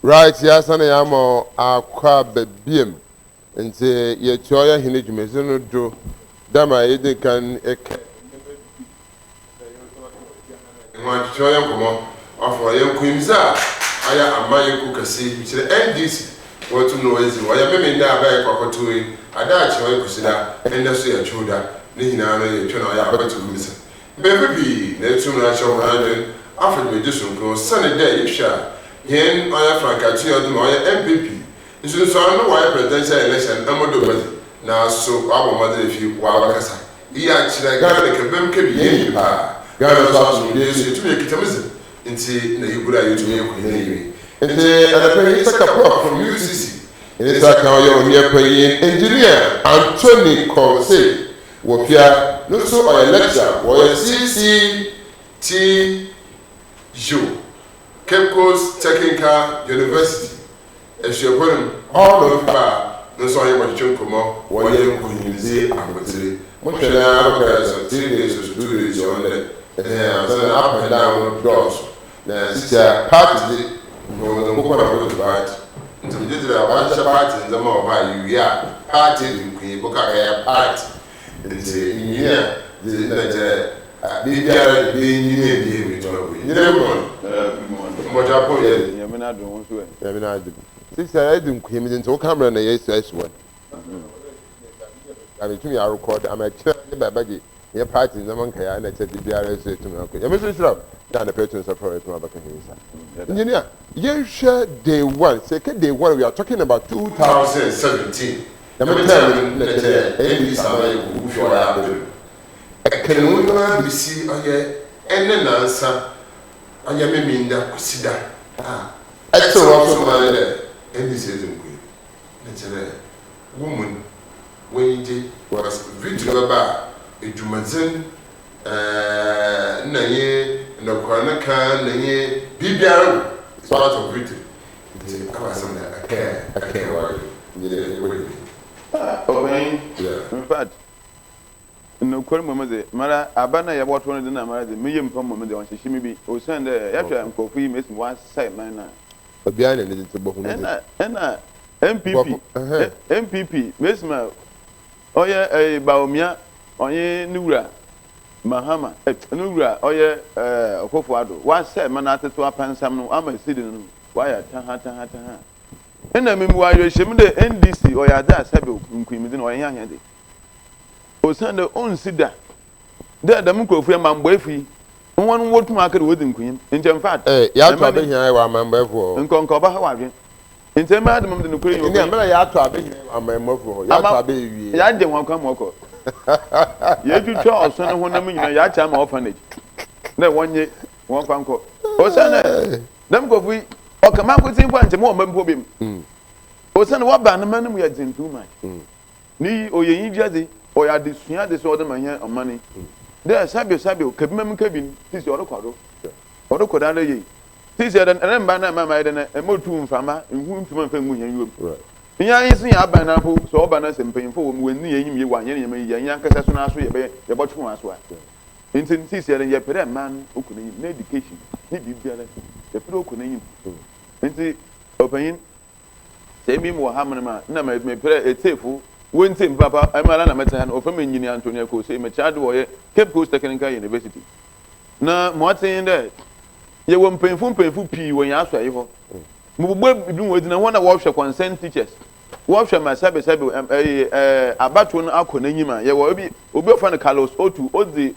Right, yes, and I am a crab beam. And say, ye choya hinage do. Dama, it can one choya come on. Of a young queen's I am my cookasi, which the NDC. Want to know is why I may not buy a cockatoo. I died choya cusida, and that's your children. Nina, you turn out to listen. Baby, let's soon I shall handle. After me, this will go sunny day, you shall. Yen oya frankati odun oya MPP isu so anu why presidential election amodo body na so abo mother if you wa bakasa iya chira Ghana ke bem ke bi yen pa Ghana so aso dey so tu ekitamize nti na yigura yetu yen ko yen yi nti adape isaka prof from UCC isaka oya omi epayin engineer Anthony Kose wo pia no so oya lecturer wo CCT Jo Cape Coast Technical University. As you put him all over, no sorry what you come up, one year you see, I'm going to say, what can I have 3 days or 2 days on there? And then up and down doors. Now, sister, party, no, the book of the part. Until we did a bunch of parties, the more by you, yeah, party, you can book a party. And say, yeah, the BBR being you never what I put in Yamina don't do it. Yamina do. Sister, I didn't come into camera and yes, one. I mean, to me, I record, I'm a child by baggy. Your party in the monkey, and I said the BRS to me. Okay, Mr. Down the patrons of Forest Mother Engineer, you share day one, second day one, we are talking about 2017. Let me tell you, NDC who you are. Can we be see, oh, yeah, and then answer. I am a minda, Sida. Ah, that's also my letter. And this is a queen. That's a woman. When it was Victory bar, a Jumazen, Naye, no Cornacan, Naye, BBR, it's part of Victory. I was on that. I can't worry. Yeah, in fact. No kwalma maze mara abana ya wato ne dina mara de meyem pam mo de wanhye shimi bi o san de ya twa nkofu yi mesin one side man na obia ne de tebo hu ne na MPP mesma oye baomia onye nuwura mahama nuwura oye okofo ado one side man ateto apansam no ama sidi no waya ta ena memu wa yo shemi de NDC oya da sabe nkuimidi no oye nya de Osande onsida da mukrofu ya mambo efi won wotum akere wodi nkunyim in fact ya to abehia wa mambo efu nkonko ba ha wadwe ntem ma de mamde nukuri yo ni amara ya to abehia wa mambo efu ya to abewie ya je won kwa moko ye tutu osone ho nam nyina ya cha ma orphanage na wonye won kwa nko osande dem kofu okama kotin kwa ntem o mambo bem osande wa ba na manum ya din too much ni oyeyin jade or ya disua this order man money. There sabio kabimam cabin, tis your record. Or the Kodana ye. Tis said and banner my maiden a motum farmer in whom to my family you. Ya is in Abana who so banners and painful when near you 1 year, Yankas as soon as we obey about 2 hours. Intent tis said and yet a man who could need education, need be better. The pro could name. Inti open say me more hammer, no, may pray a table. When Tim Papa, I'm a man of engineer Antonio Cose, my child boy, Cape Coast Technical University. Now, what's in there? You won't painful P when you ask for you. Move doing with no one workshop consent teachers. Workshop my service, a batun alconima. You will be Obi Carlos O2, Odi,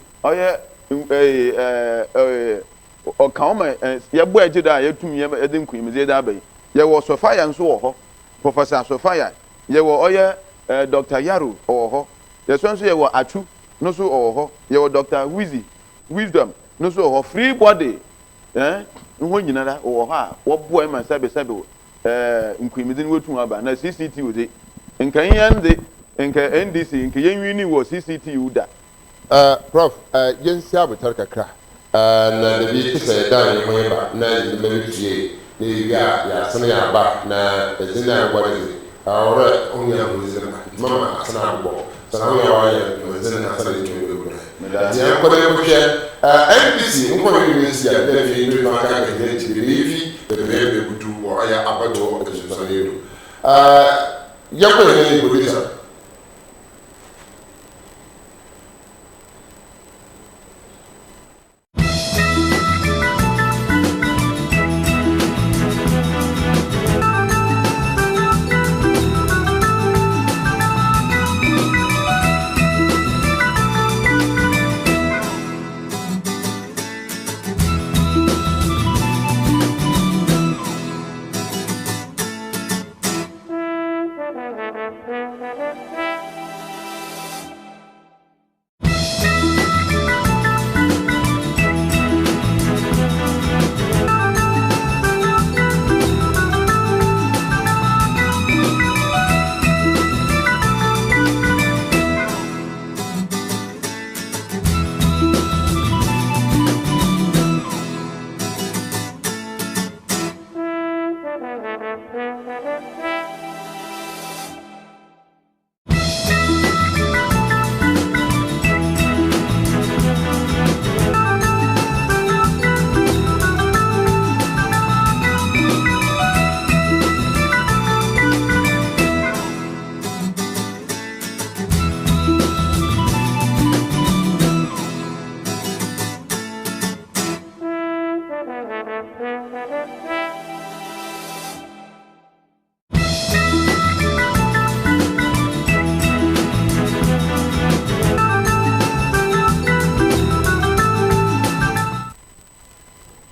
or Kama, your boy Jedi, to me, I didn't queen, Zedabe. You was Sophia and so, Professor Sophia. You were Dr. Yaru or ho. There's one say were Achu, no so or ho. You were Dr. Wisdom, no so or free body. When you know or ha, what boy my sabe incriminating with Tumaba, na CCT with it. In Kayan de NDC, in Kayan was CCT da. Prof, Jen Sabu Turka, and the beach said down in Weba, na the military, ya, Sonia back, na, the dinner, what is it? Our only Mamma, Sanabo, Sanawaya, NDC, wɔ ɔyɛ abatoɔ nsusɔne do yɛkɔ yɛn ni producer.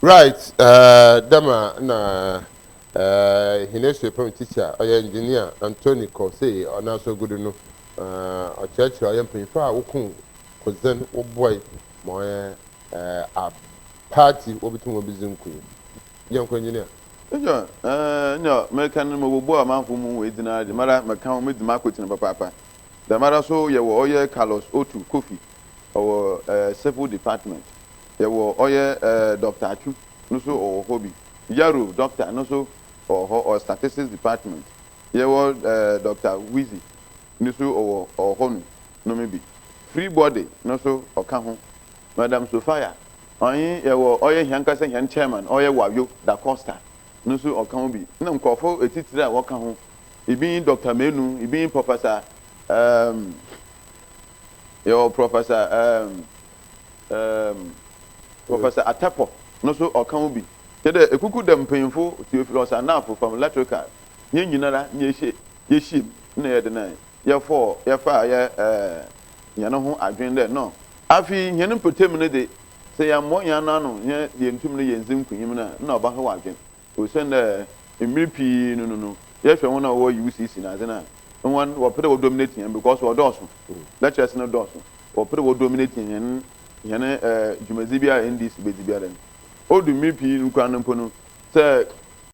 Right, dama na hinesu pam teacher oya engineer Anthony Kosey ona so gudu no ọchẹchẹ oya mpanyinfo a wokun kozen wo boy mo a party obitum obizin ku yanko engineer no American mo bo amanfo mu we dina de mara meka mo medima akotina papa da mara so ye wo oya Carlos Otu Kofi or civil department ye wo oye Dr. Achu no so or hobby Yaro doctor no so or statistics department ye wo Dr. Wizi no so or honu no maybe free body no so oka ho Madam Sophia oyin ye wo oye hiankasa hian chairman oye Wabio da Costa no so oka ho bi na nkofo etitire a woka ho ibi Dr. Menu ibi Professor your Professor Professor Atepo no so okan bi tede ekuku dem panyinfo Theophilus Anafo from electrical nye nyinara nye yeshim na ye de na ye for ye fa ye nyane ho adwen de no afi nyane potem ne de se ya mo nyana no nye ye ntum ne ye nzim kunyim na oba ho adwen o se na emripi no ye hwe wona wo UCC na de na won wo pede wo dominate him because wo doso lectures no doso wo pede wo dominate him yene jumazi bia NDC bezibia den odu mipi nkwa no mpono se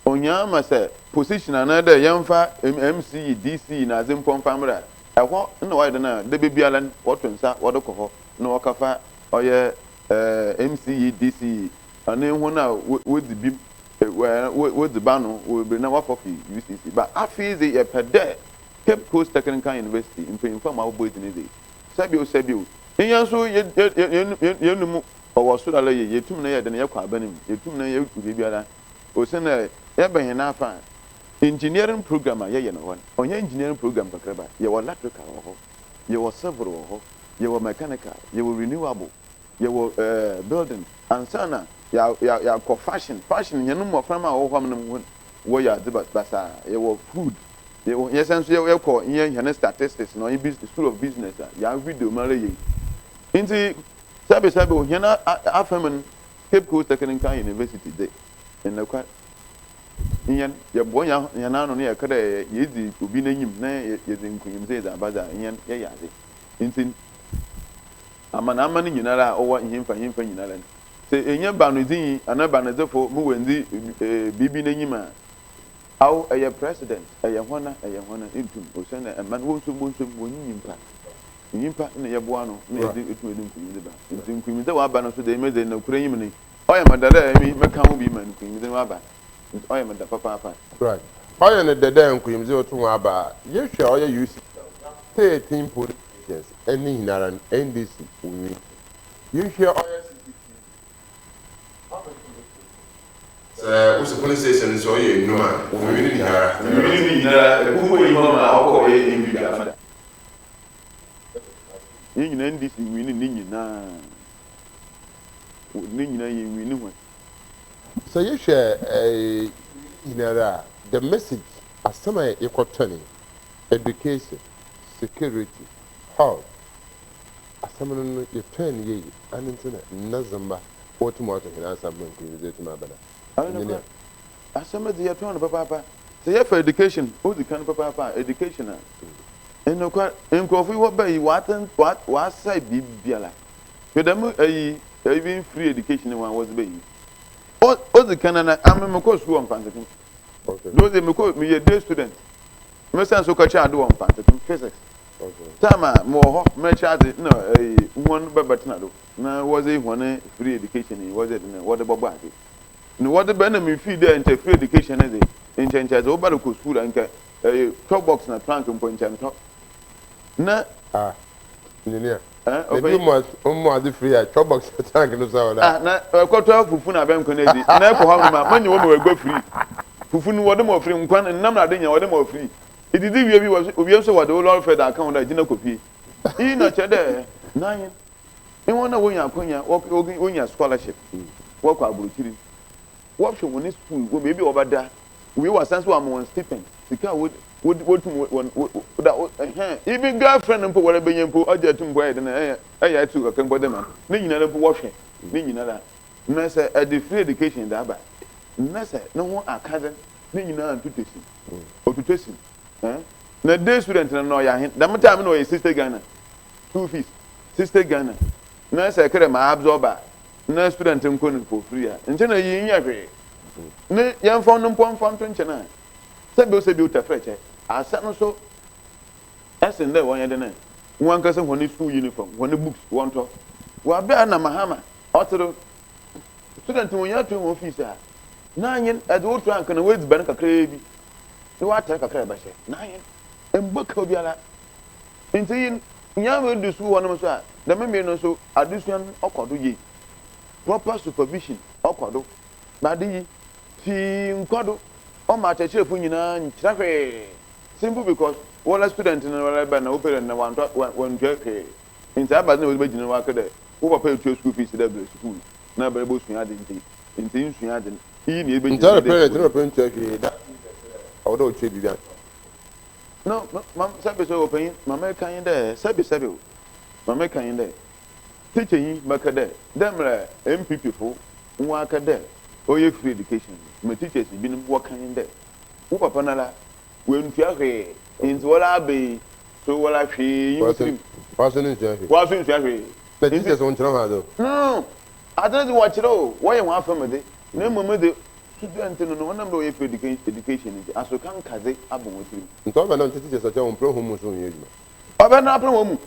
onyama se position another yemfa MC DC na zimpom famra ehwo na wide na de bebia lan wotonsa wodokọ na wakafa oye MC DC ane hu na wodi bim wodi bano we be na wafofi UCC but afizi ye pede Cape Coast Technical University in Pemfa ma boys ni dey sabio Inyanso yenumu owo so dala yetum na ye de na yakwa abanim yetum na ye bibiara o se na ye ben na afa engineering program ye no ho onye engineering program kakraba ye wo electrical ho ye wo civil ho ye wo mechanical ye wo renewable ye wo building and sana ya ko fashion yenum mo fama ho hom wo ya basa ye wo food ye senso ye ko ye statistics no business school of business ya video mara ye Inti sabe ohina afemen Cape Coast Technical University de en na kwa nyen ye bonya yana no ne kada ye di obi na nyim na ye di nkunyim ze da baza nyen ye yaze inti amana nyinara owa himfa nyinara se enye ba no din anaba na zefo mu wendi bibi na nyima aw eye president eye hona intum o se na man wo so nyimpa nyimpa na ye boa no na ye etu edu nkunyim de ba nkunyim de wa ba no so de meze na kura nyim ni oye madara mi meka ho bi man nkunyim de wa ba oye madara papa right oye ne dede nkunyim de otu wa ba ye hwe oye UC 13 politicians any hinara NDC unwi ye hwe oye What's the police station is all you know? We didn't hear. We didn't hear. Who were you, Mama? In Biafra. In NDC, we didn't know. We knew. So you share the message as some equal turning, education, security, health. As someone you turn ye and internet, Nazamba, what tomorrow can answer to my brother. I don't know. As some of the turn of papa. Say for education, who the kind of papa education. And no quite in coffee what by what was say Bibiala. You them a free education one was baby. All the Canada, I'm a course who I'm fantastic. Those me a day student. Mr. Sokacha do on fantastic physics. Tama more much as no a one babatinado. Now was a one free education, was it what about body? No what the benefit fee there and free education is it? In change as over the school and a top box and a trunk and point and top. Na engineer. You must almost the free top box tank no sound. Na quarter fufuna ben konedi. Na ko ha ma man you we go free. Fufunu wo dem of free nkwan nnam na de nya wo dem of free. It did we was obi so what the Lord fed account that gina copy. E na chede nine. E wona wo nya akonya wo nya scholarship. Wo kwa aburukiri. Wo hwe woni school wo maybe obada. We was sense one one stipend. Sika would even girlfriend and put whatever you put or to boy and I had to a camp them. Ning another washing. Ning another. Nessa at the free education that by Nessa no one academy. Ning another to teaching or to teaching. Na day student and no ya that time no sister Ghana. 2 fees. Sister Ghana. Nessa carry my absorber. No student in Conan for free. And then you in ne yan fon no pon fon tonchena se be uta freche asa no so esen there won ye de na won ka se woni school uniform woni books won to wa be na mahama otro student won ya to office a na yin e do to anka na we ban kakra bi ni wa tar kakra ba she na yin embaka obiala nti yin nya we do school won so a da me no so addition okodo ye proper supervision okodo na di fi nkwado o ma cheche fu nyina nchirahwe simple because wala student na wala ba na o parent na wan tweke nti aba na o be gina wa kada wo papa etu school fees da be school na ba bo sua ade nti nsua ade yi na e be gina nti parent tweke da o do che bidan no mam sabe so open mama kan de sabe o mama kan de teacher yi makade demra MPP fo nwa akade oye free education my teachers been working there wo papa na la we ntua hwe nti wala be so wala hwe you person ntua hwe wa so ntua hwe the teachers won try hard no adana watch it all why you want from de na mama de student no wona mbe oye free education aso kan kaze abon wotiri nto ba na teachers acha on pro home so yeduma oba na pro home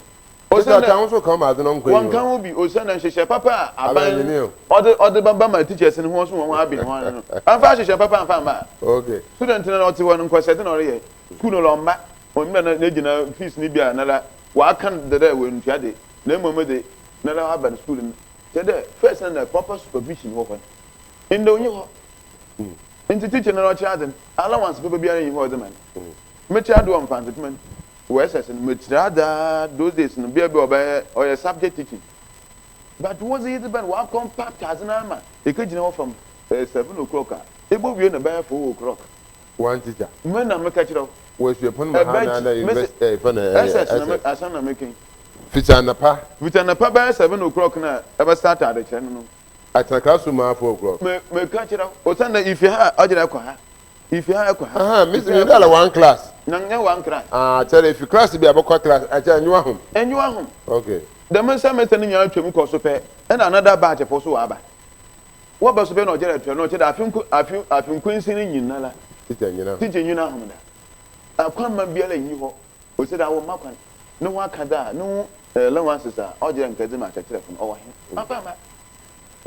Osa kan so come as no nkwe wan kan obi osa na hyehyɛ papa aban ode baba ma teachers ne ho so won abi ho no amfa hyehyɛ papa amfa ma okay student na ɔte wɔ no nkɔsɛte na ɔreyɛ school no lɔmba ɔmna na gina fees ni bia na la wa kan de we ntua de na mmom de na la aba na school no de first and proper supervision wɔ hɔ inde onye hɔ nti teacher na ɔkye aden allowance papa bia yi hɔ de man mechi ado on fantastic West and Mitrada, those days, no beer or a subject teaching. But was it the band? What compact as an armor? They could know from 7 o'clock. It will be in a bear 4 o'clock. One teacher. When I'm a catcher of was your opponent, as I'm making. Fitanapa. Fitanapa by 7 o'clock now, ever start at the channel. At a classroom 4 o'clock. May catch it up. Or Sunday if you have Ajaka. If you have Mr. One class. Nanga one class. Tell if you class to be about class, I tell you home. And you are home. Okay. The man summoned in your to cause pay and another batch of also aba. What was the no jet? I think Quincy in Nala. Teaching you now. I can't be a new hope. We said I will mark one. No one can die, no long sister, or young Kazima telephone over him.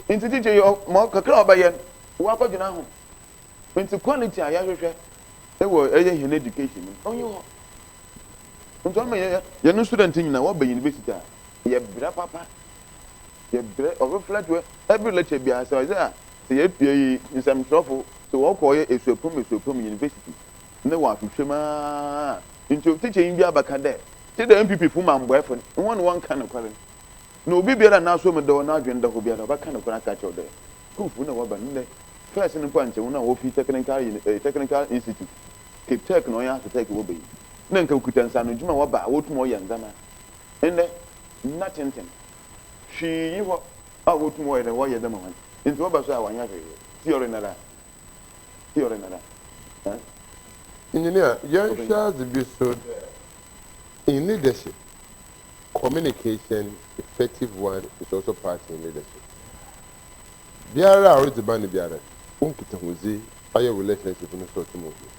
Into teaching your more cacao by yen. What about you now? Into quality, I have they were in education. Oh, you told me you're no student in our university. You're papa. You're over flat where every lecture be as I se ye pie nsam trofo so wo ko ye esuapom university ne wa hwehwema nti teacher yin bi abaka de te da MPP fu ma mboefo won won kan kware na obi biara na so me de na adwen da ho biara ba kan kware aka cho de kufu na waba ne first ne po anche wona wo fi technical institute Cape Tech no ya to take wo be na nka kuta nsa no djuma waba wotumo ye nzana ende na tenten shi yi ho a wotumo ye de wo ye de ma wan nti waba so a wanya hwe theory na da Engineer, young shares be so in leadership. Communication, effective one, is also part in leadership. Biara already banned Biara. Unkita Huzi, higher relationship in the social movement.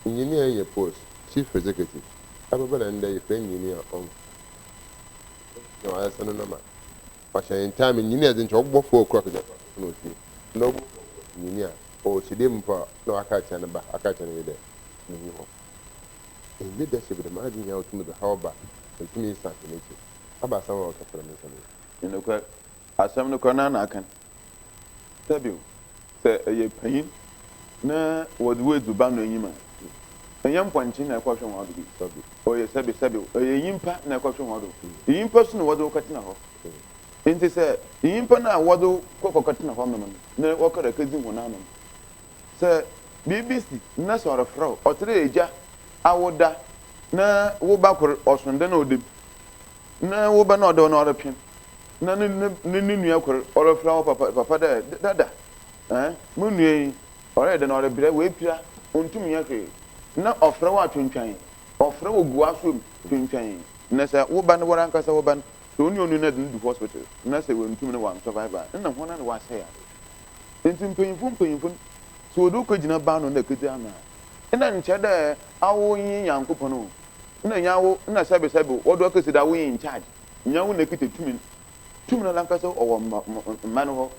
Engineer in your post, chief executive. I'm about to end your friend engineer on. No, I said no man. But in time, engineers in talk before crocodile. No engineer. Oh, she didn't for no, I can't tell about I can't tell you there. In leadership, the managing out to the how about the community nature. How about some of the you know, asam no kona na kan tabiu se ye pain na wodwe duba no nyima enyam pwanchi na kwahwe ho ado bi o ye sabi ye yimpa na kwahwe ho ado yimpa so no wodo katina ho enti se yimpa na wodo kokokatina ho mem na wokara kazi ho na mem se BBC na so refro otre eja awoda na wo bakor osonde na odem na wo ba na odo na orepem na ne nua kor orefra papa dada mu nua ore de na orebire we pira ontum ya hwe na ofra wa twentwan ofra wo gua so twentwan na se wo ba ne wora nkasa wo ba so oni onu na de du hospital na se we ontum ne wa survivor na ho na wa se ya entum panyimfo so do ko gina ba no na kete ama ina nche de awo yin yankopon no na nyawo na sabe wo do akasi da wo in charge nyawo na kete tumin na lankasa or man ho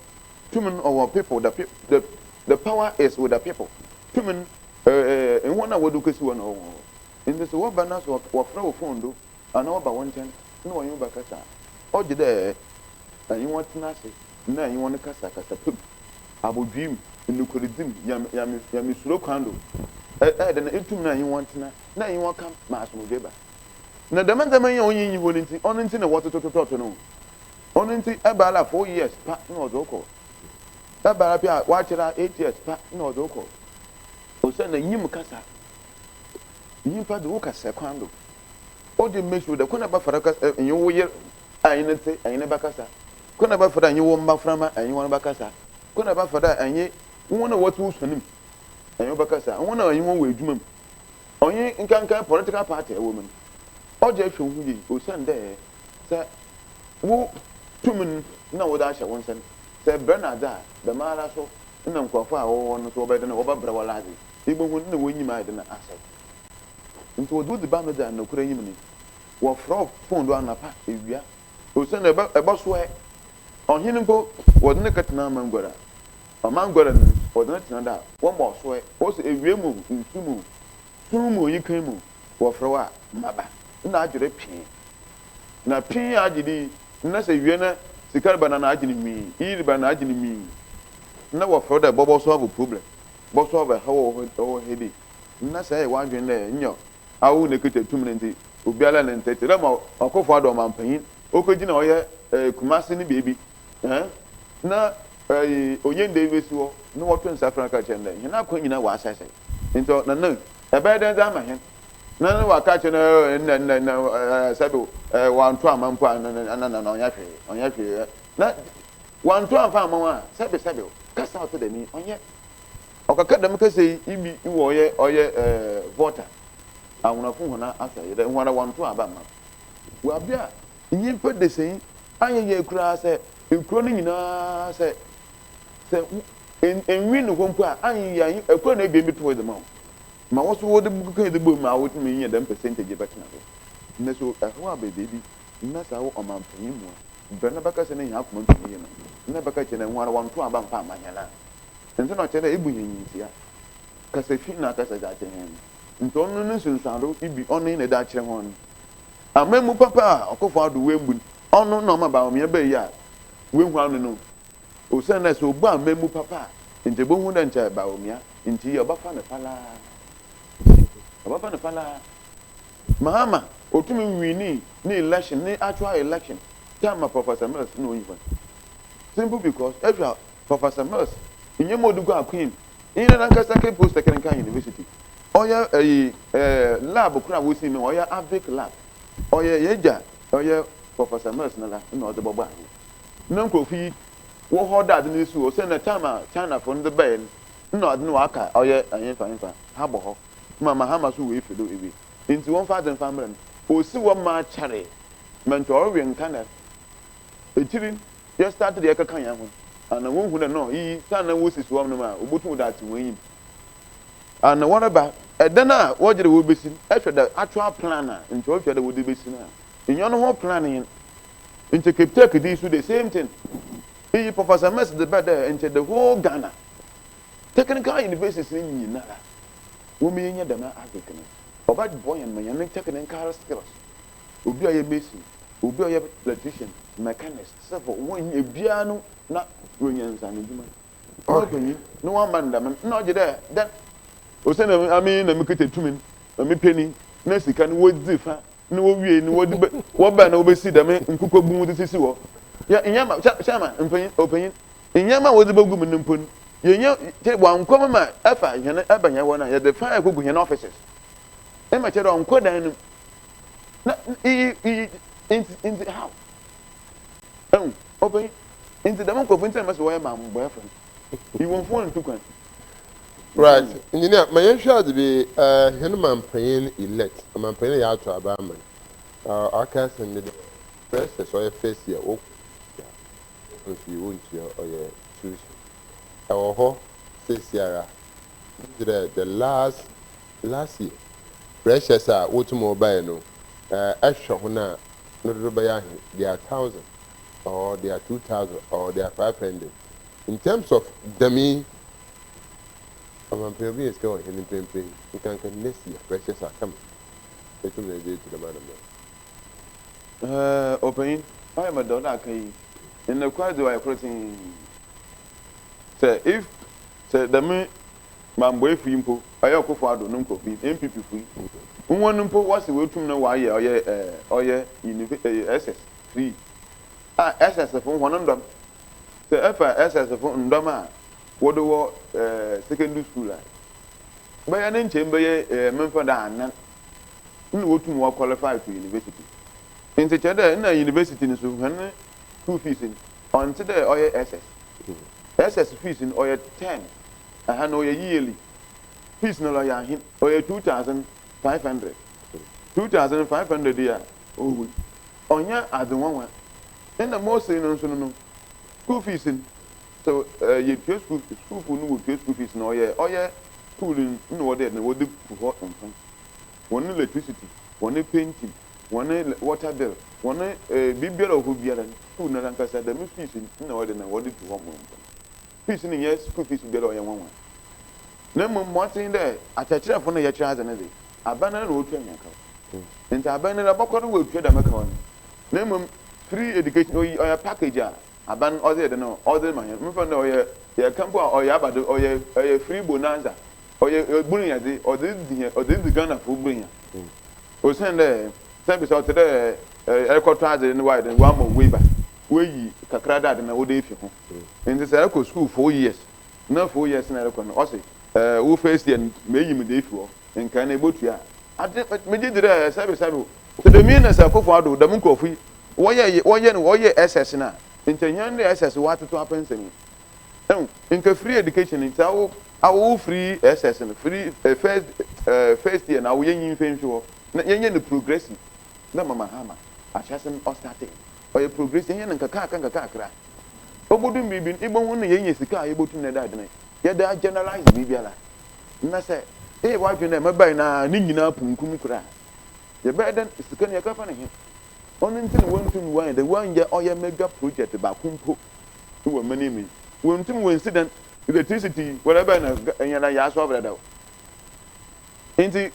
tumin or people the power is with the people tumin in one would do kasi one or in this what banas or throw phone do and over 110 no you back at or did there and you want nasi now you want to kasa pip abu dream in the kurizim yami suro kando then intum na you want na you want come mas mujeba na the man the man only you na what to no onu nti ebala 4 years pa na odoko ebala bia wa chira 8 years pa na odoko o se na yim kasa yim pa do kasa kwando o de make sure da kuna ba fara kasa yin wo yer ayin nti ayin ba kasa kuna ba fara yin wo mba frama ayin wo ba kasa kuna ba fara ayin wo na watu sunim ayin ba kasa wo na ayin wo we adwuma onye nkankan political party e wo mun o je hwe hu yi o se nde se wo tumin na wo da sha wonsan se Bernard da mara so ina nkwafo a wo no so obede na wo ba bra wala ade igbo hu na wo nyima ade na asa nto wo du ba no da na kura nyim ni wo fro phone do anapa ewia o se na eba so he ohini mpo wo de ne katena mangora o mangora ni wo de ne tena da wo mo so he o se ewia mu nsumu sumu yi kan mu wo fro wa maba na adwere pin na pin agidi na se wie na sikar banana agini mi iri banana agini mi na wo fro da bobo solve problem bo solve how o hedi na se wa adwen na nyo awu ne kete tumne nti obiala na ntete na ma akofo ado mampanyin okogi na oye kumasi ni bebi na onye ndewesi wo na wo twen safran ka chende na akonyina wa asase nto na no ebe den za ma hen na wa ka che na sabe wa nto amampo na onya hwe na wa nto amfa amawa sabe kasa oto de ni onye okaka dem kase ibi wo oye voter awunafo hona asa ye hona wa nto aba ma wa bia nyimpa de sei anye ekura se ekuro ni nyina se enwi no kompo a anye ya ekuro na ebie to de ma wo so wo de buka de bom ma wo tumi nya dem percentage betina so na so ho abebi na sa wo omampanyi mu bena baka se ne nya akoma tumi na baka che na nwara wanto aba mpa amanya na nti no che na ebu nyi ntia kasa fi na kasa ga che hen nti onu no sunsuaro ibi onu ne da kire hon amamu papa okofo ado wembu onu no ma ba o me ba yi a we hu anu no o se na so ba memu papa nje bo hu na nche ba omia nti oba fa ne pala mahama otumi wini ni election ni actual election time Professor Mills no even simple because every Professor Mills inye modugo akwim ina na nkasa ke post Technical University oya lab kura wo si me oya Avic lab oya yeja oya Professor Mills na la na o de bobo ahi na nkofi wo hoda de ni su o se na time China for the bay na o de no aka oya anyefa ha bo ho mama ha maso we fedo ebi nti won fa den family o si wo ma chare mentor we nka na etirin you start the eka kan ya ho ana won hu na no yi sana wo si so no ma obotu da ti won yi ana wona ba edana wo jere wo besi ehwe da actual planner nti wo hwe da wo de besi na enyo no ho planning nti keep this the same thing yi Professor Mess the bed nti the whole Ghana Technical University ni na women nya dama African oba boy and man technical skills obi oye mason obi oye electrician mechanic sefo won ebia no na ronyansa ne djuma okay no one man dama no je there then o se na ami na mikete tumi na mi peni na sika ni wodi fa ni wo wie ni wodi wo ba na obesi dama nkukwa bu mu sisi wo ya nyama chama mpanyin opanyin nyama wodi bagu mu nimpon yenya wan koma ma afa hene abanya wona ya the fire gugu hene offices e ma chere on kodan nu na in how open into the monk of winter must wear my boyfriend he won't fall into kwan right engineer my should be hene man pain elect man pain ya to abaman akas and the press so face here o if you want or your choose our this year the last year precious are automobile no extra hona no be they are 1,000 or they are 2,000 or they are 500 in terms of dummy I'm probably is going in pay you can next year precious are coming it will be to the man open I am a dollar kai in the quad do I protein say if say the me man boy fimpo ayo ko fado no ko bi MPP fu won no po wase wetum na wa ye oye SS 3 SS fu won ndom say SS fu ndom a wodo wo secondary school a ba ya ne nche mbe memfa da anan nnu wotum wo qualify to university nti chede na university ni so han school fees on today oye SS fees in oye 10 no yearly fees no ya hin oye 2,500 ya oh onya adwonwa na most no so no school fees so ye pay school no wo pay school fees no oye school no wo dey na wo dey for one electricity one painting one water bill one bibiara ho biara school na nkasa da mi fees na wo dey na wo dey to home fees ni yes school fees biara oye nwanwa na mo tin dey atachira fo na ye kira za na dey abana na wo twa nyanka nti abana na bokoro wo twa da maka won na mo free education oya package a aban oze de no oze man me fo na oye ye campo oya abado oye free bonanza oye bunya de oze di Ghana fo bunya o sende sabi so tede ekoto ade ni wide one more way back we kakra da na wo dey fi ho nti say ko school 4 years na 4 years na rekọ no o say wo first year meyi me dey fi ho nka na ebotua ade me ji dire sabi to the mean say akofo ado da mun kofi woye SS na ntenyan de SS wa to apensemi nka free education nta wo free SS na free first year na wo yin fenhwe ho na yenye no progressive na mama hama achasem o starting oye progressive yenye nka kaka akra obodu mbibin igbo hu na yenye sika ayebotu na da de ye da generalize bibiala na say wa dwene mabai na ni nyina punkum kura ye be den sika ne kafa na he on ntin wontum wan the one ye oye mega project ba kumpo wo manimi wontum won incident electricity whatever na nyana ya so brada inti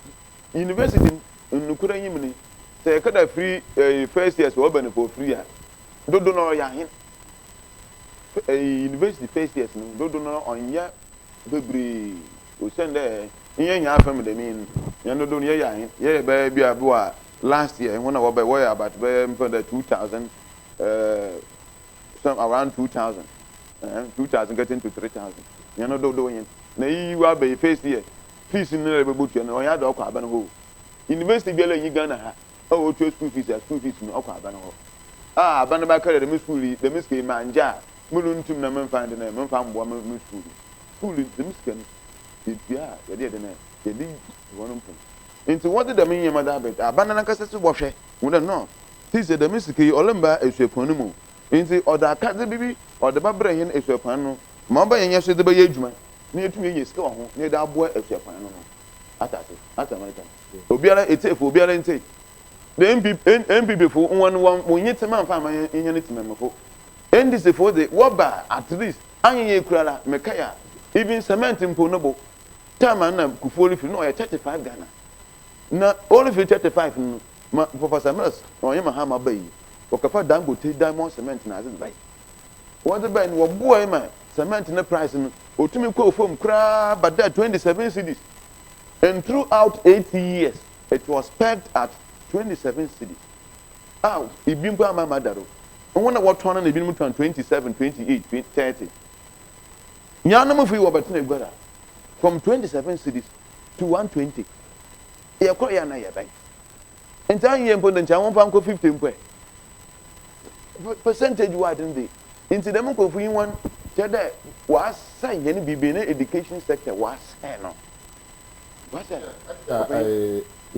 university nukura yimni say kada free first years wo bane for free a dodo no ya hin university first years no do no onye bebre o send there yen nya afam de mean yen do ye ye be bia bo a last year when I was about 2000 some around 2000 2000 getting to 3000 yen do yen na yi wa be first year fees no le be butu no ya do kwa aba no ho university bi le yin Ghana ha o to school fees no okwa aba no ho aba no ba kare de school de miske manja mulu ntum na memfa de na memfa mbo ma school de miske no bia ya de na de li wonu pon into what the mean yamada bet aba na kasa so bohwe wo no fees de miske olemba esuepon no mu into oda akaze bibi oda ba bra hen esuepon no ma ba yenye so de ba ye adwuma na etumi yenye sika ho na da abo esuepon no atase America obiara etefo obiara ntei the MPP for one nyete man fa ma yenye ne tememfo NDC for the woba at least anyenye kurala mekaya even cement mpo no bo time na kufuori fi no 35 Ghana na only 35 no ma Professor Mills onye mahama bayi okafa Dangote diamond cement na azin bai what the ben wo boy man cement na price no otumi ko fom kra but that 27 cedis and throughout 80 years it was pegged at 27 cedis ibimpo amama daro wona what turn na ibimpo 27 28 30 nyana mo fi wo betina gwara from 27 cedis to 120 ye ko ya na ye bai entan ye mpo ncha won pa 50 mpo percentage wide ndi into them ko fu yin one tede wa san ye ni bibi na education sector wa san no wa san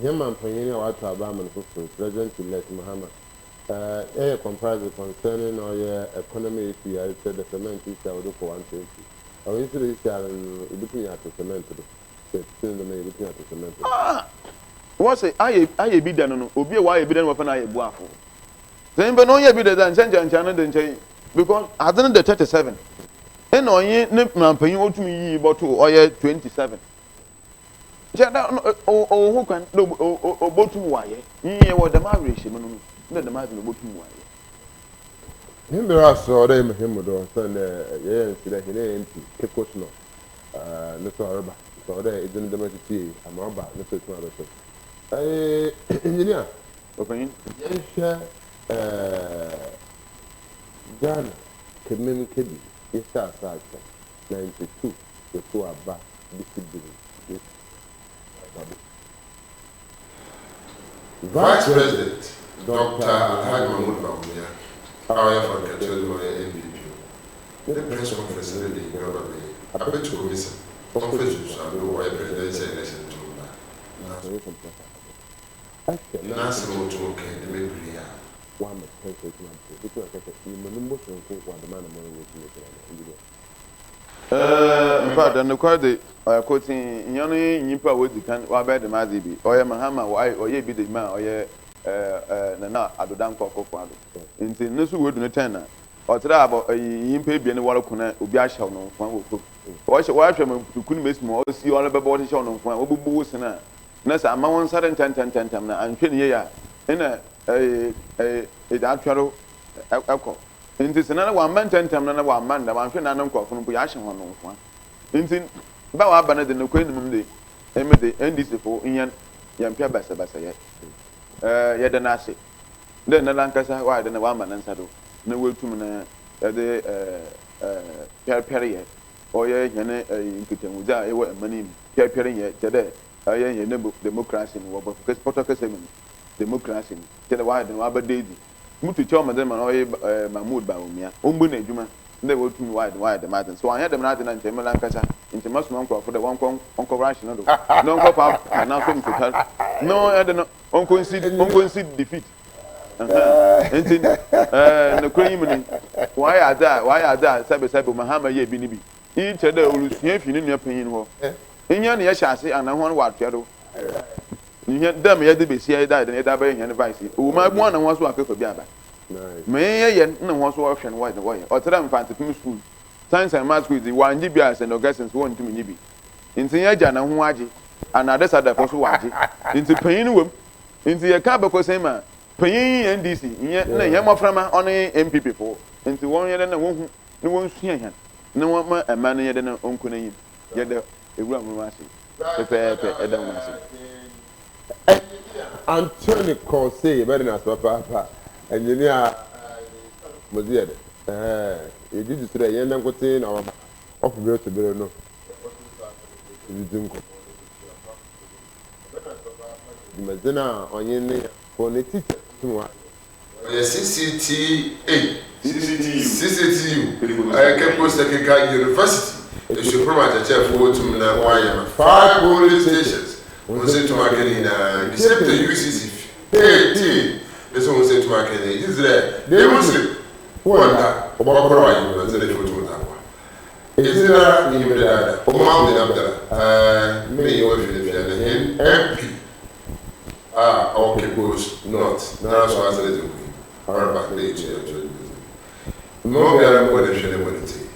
Yaman Panyini or Abaman for President elect Muhammad. Comprised concerning our economy issue, I said the cement is our for 120. Or is it looking at the cement? Looking at the cement. What's it? I be done on Obi, why be done with an eye buffalo. Then, but no, you be the Saint John Channel than Jay because I didn't the 37. And on ye nip man paying to me about 2 or 27. Who can no bottom wire? Ye what the marriage, no, the margin of bottom wire. Remember, I saw them him or Sunday, yes, he didn't take what's not. Little Araba, so there isn't the message. I'm about little to engineer, opinion. Yes, Ghana, communicated, yes, 92, the 2 are back, this Vice President Dr. Alhaji Mahmoud Bawumia, our for the NDP. The press conference in the government, I bet you miss officers are no way president election to Nancy Moto can the maybe one person because I remember what the man In fact, and the quality quoting Yoni Nipa would can wabed the Mazibi, or Mahama, or ye be the man, or ye Nana Adodan Coco. Into Nusu would return. Or Trabo, a yimpe be any water connect, Ubiasha no one will cook. Or she watch him to couldn't miss more, see all about body show no one, Obu Sena. Nessa, my 1 sudden 10 and 20 year in a actual alcohol. Into another 1 man 10 times another 1 man, the one for none from Puyashan on one. Into Bawa Banner than the Queen Monday, Emily, NDC for Indian Yampia Bassa yet. Yet the Nasi. Then the Lancasa, why then the 1 man and saddle. No will to me Pierre Perrier, or ye, in Kitchen without a money, Pierre Perrier, today. I am democracy, because Potocas democracy, tell the wide and Wabba Daisy. Mutu choma them and Mahmoud Bawumia. Umbune Juma, they will too wide the matter. So I had them not in Lancasa, into Muslim for the one Uncle Ration, no pop, and now come to her. No, I don't know, Uncle Sid defeat. And the criminal, why are that? Sabu Mahama ye binibi. Each other will see if you in your opinion. In your near chassis, and I want what shadow. Them yet be see died and it obeying an advice. Who might want and wants to for Biaba. May yen no one's option white away, or tell them fancy school. Science and math with the 1 GBS and Augustins want to me. Into Yajan and Huaji, and others are the Posuaji. Into paying womb, into a cabocos paying NDC, yet no Yamaframa on a MPP for, into 1 year and a woman, ne wɔn sua hɛn ne wɔn ma ɛma no yɛde no ɔnko n'anim yɛde ewura mu ase pɛpɛɛpɛ ɛda mu ase. Antony Kɔse bɛde na asɔ paapa engineer mɔdi yɛ dɛ yɛdi di so dɛ yɛn nan kote na ɔba ɔfɔ bɛrɛ to bɛrɛ no ɛdi nko dwumadina ɔnye ne fɔ ne teacher tum wa. ɔyɛ CCTU Cape Coast Technical University esuprom akyɛkyɛfoɔ tum na wɔayɛ 5 polling stations wɔn sɛ tum akɛne nyinaa the same to UCC 18 ɛsɛ wɔn sɛ tum akɛne Israel de muslim wɔn da ɔbɛkɔrɔ ayɛ wɔn sɛ de fotum da wa ezina yim de dada ɔmo de abdala me yɛ wɔ fili na hɛn MP ɔwɔ Cape Coast North na so asɛ de ko ɔreba de ekyir ɛkyir mo biara mo de hwɛ ne mo de ti